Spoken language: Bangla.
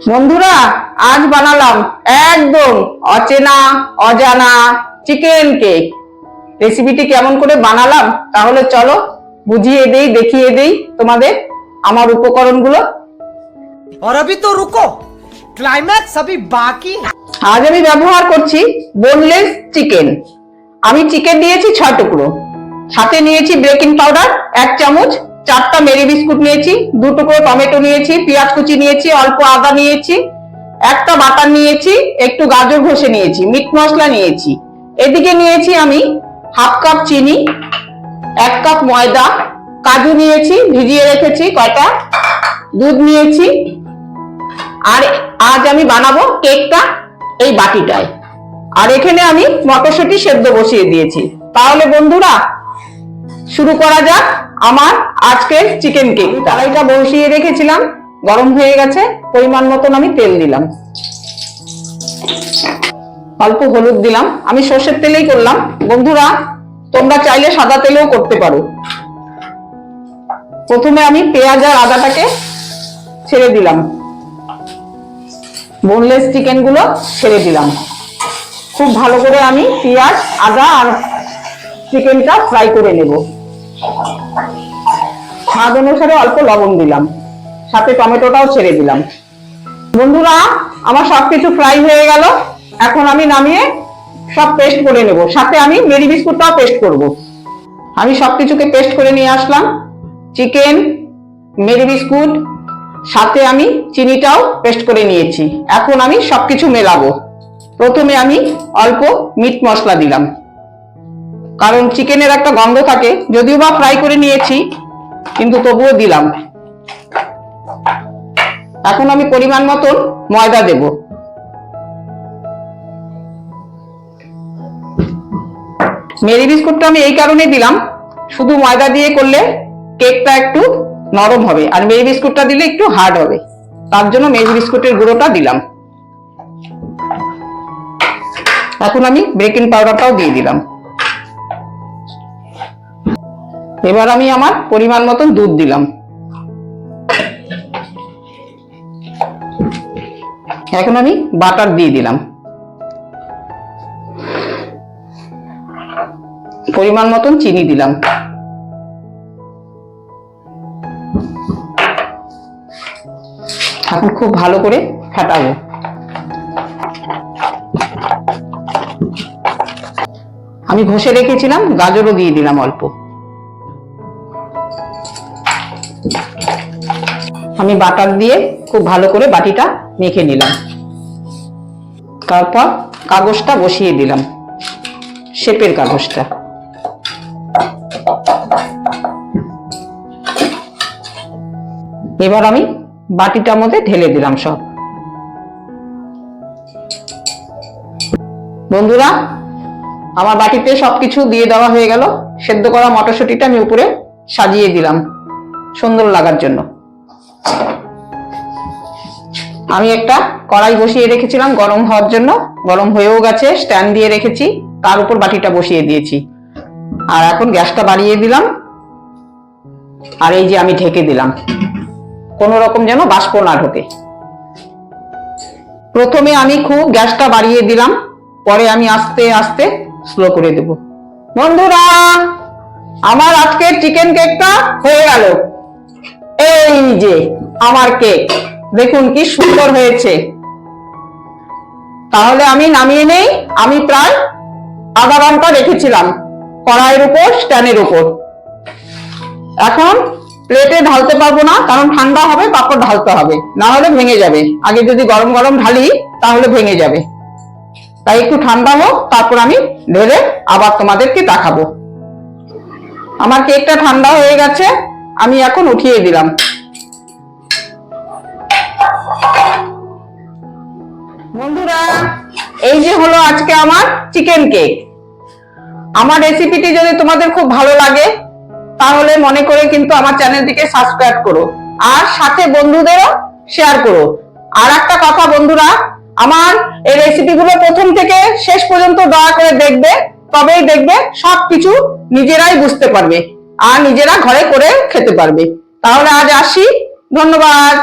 বন্ধুরা, আজ বানালাম একদম অচেনা অজানা চিকেন কেক। রেসিপিটি কেমন করে বানালাম তাহলে চলো বুঝিয়ে দেই, দেখিয়ে দেই তোমাদের আমার উপকরণগুলো। और अभी तो रुको, क्लाइमैक्स अभी बाकी है। আজ আমি ব্যবহার করছি বোনলেস চিকেন। আমি চিকেন নিয়েছি 6 টুকরো, সাথে নিয়েছি বেকিং পাউডার 1 চামচ, 4টা মেরি বিস্কুট নিয়েছি, 2 টুকরো টমেটো নিয়েছি, পেঁয়াজ কুচি নিয়েছি, অল্প আদা নিয়েছি, একটা বাটার নিয়েছি, একটু গাজর ঘষে নিয়েছি, মিট মশলা নিয়েছি। এদিকে নিয়েছি আমি হাফ কাপ চিনি, 1 কাপ ময়দা, কাজু নিয়েছি ভিজিয়ে রেখেছি কয়টা, দুধ নিয়েছি। আর আজ আমি বানাবো কেকটা এই বাটিটায়। আর এখানে আমি মটরশুঁটি সেদ্ধ বসিয়ে দিয়েছি। তাহলে বন্ধুরা শুরু করা যাক আমার আজকের চিকেন কেক। কড়াইটা বসিয়ে রেখেছিলাম, গরম হয়ে গেছে, পরিমাণ মতন আমি তেল দিলাম, অল্প হলুদ দিলাম। আমি সর্ষের তেলেই করলাম, বন্ধুরা তোমরা চাইলে সাদা তেলেও করতে পারো। প্রথমে আমি পেঁয়াজ আর আদাটাকে ছেড়ে দিলাম, বোনলেস চিকেন গুলো ছেড়ে দিলাম। খুব ভালো করে আমি পেঁয়াজ আদা আর চিকেনটা ফ্রাই করে নেব। স্বাদ অনুসারে অল্প লবণ দিলাম, সাথে টমেটোটাও ছেড়ে দিলাম। বন্ধুরা আমার সবকিছু ফ্রাই হয়ে গেল, এখন আমি নামিয়ে সব পেস্ট করে নেব। সাথে আমি মেরি বিস্কুটটাও পেস্ট করব। আমি সবকিছুকে পেস্ট করে নিয়ে আসলাম, চিকেন, মেরি বিস্কুট, সাথে আমি চিনিটাও পেস্ট করে নিয়েছি। এখন আমি সবকিছু মেলাবো। প্রথমে আমি অল্প মিট মশলা দিলাম, কারণ চিকেনের একটা গন্ধ থাকে, যদিও বা ফ্রাই করে নিয়েছি কিন্তু তবুও দিলাম। এখন আমি পরিমাণ মতন ময়দা দেব। মেরি বিস্কুটটা আমি এই কারণে দিলাম, শুধু ময়দা দিয়ে করলে কেকটা একটু নরম হবে, আর মেরি বিস্কুটটা দিলে একটু হার্ড হবে, তার জন্য মেরি বিস্কুটের গুঁড়োটা দিলাম। এখন আমি বেকিং পাউডারটাও দিয়ে দিলাম। এবার আমি আমার পরিমাণ মতন দুধ দিলাম। এখন আমি বাটার দিয়ে দিলাম, পরিমাণ মতন চিনি দিলাম। এখন খুব ভালো করে ফেটাবো। আমি ঘষে রেখেছিলাম গাজরও দিয়ে দিলাম অল্প। আমি বাটার দিয়ে খুব ভালো করে বাটিটা মেখে নিলাম। তারপর কাগজটা বসিয়ে দিলাম, শেপের কাগজটা। এবার আমি বাটিটার মধ্যে ঢেলে দিলাম সব। বন্ধুরা আমার বাটিতে সবকিছু দিয়ে দেওয়া হয়ে গেল। সেদ্ধ করা মটরশুঁটিটা আমি উপরে সাজিয়ে দিলাম সুন্দর লাগার জন্য। আমি একটা কড়াই বসিয়ে রেখেছিলাম গরম হওয়ার জন্য, গরম হয়েও গেছে, স্ট্যান্ড দিয়ে রেখেছি, তার উপর বাটিটা বসিয়ে দিয়েছি। আর এখন গ্যাসটা বাড়িয়ে দিলাম, আর এই যে আমি ঢেকে দিলাম, কোন রকম যেন বাষ্প না ঢোকে। প্রথমে আমি খুব গ্যাসটা বাড়িয়ে দিলাম, পরে আমি আস্তে আস্তে স্লো করে দেব। বন্ধুরা আমার আজকের চিকেন কেকটা হয়ে গেল। এই যে আমার কেক, দেখুন কি সুন্দর হয়েছে। তাহলে আমি নামিয়ে নেই। আমি প্রায় আধা ঘন্টা রেখেছিলাম কড়াইয়ের উপর, স্ট্যান্ডের উপর। এখন প্লেটে ঢালতে পারবো না, কারণ ঠান্ডা হবে, তারপর ঢালতে হবে, না হলে ভেঙে যাবে। আগে যদি গরম গরম ঢালি তাহলে ভেঙে যাবে, তাই একটু ঠান্ডা হোক, তারপর আমি ঢেলে আবার তোমাদেরকে দেখাবো। আমার কেকটা ঠান্ডা হয়ে গেছে, আমি এখন উঠিয়ে দিলাম। বন্ধুরা এই যে হলো আজকে আমার চিকেন কেক। আমার রেসিপিটি যদি তোমাদের খুব ভালো লাগে তাহলে মনে করে কিন্তু আমার চ্যানেলটিকে সাবস্ক্রাইব করো, আর সাথে বন্ধুদেরও শেয়ার করো। আর একটা কথা বন্ধুরা, আমার এই রেসিপিগুলো প্রথম থেকে শেষ পর্যন্ত দয়া করে দেখবে, তবেই দেখবে সবকিছু নিজেরাই বুঝতে পারবে আর নিজেরা ঘরে করে খেতে পারবে। তাহলে আজ আসি, ধন্যবাদ।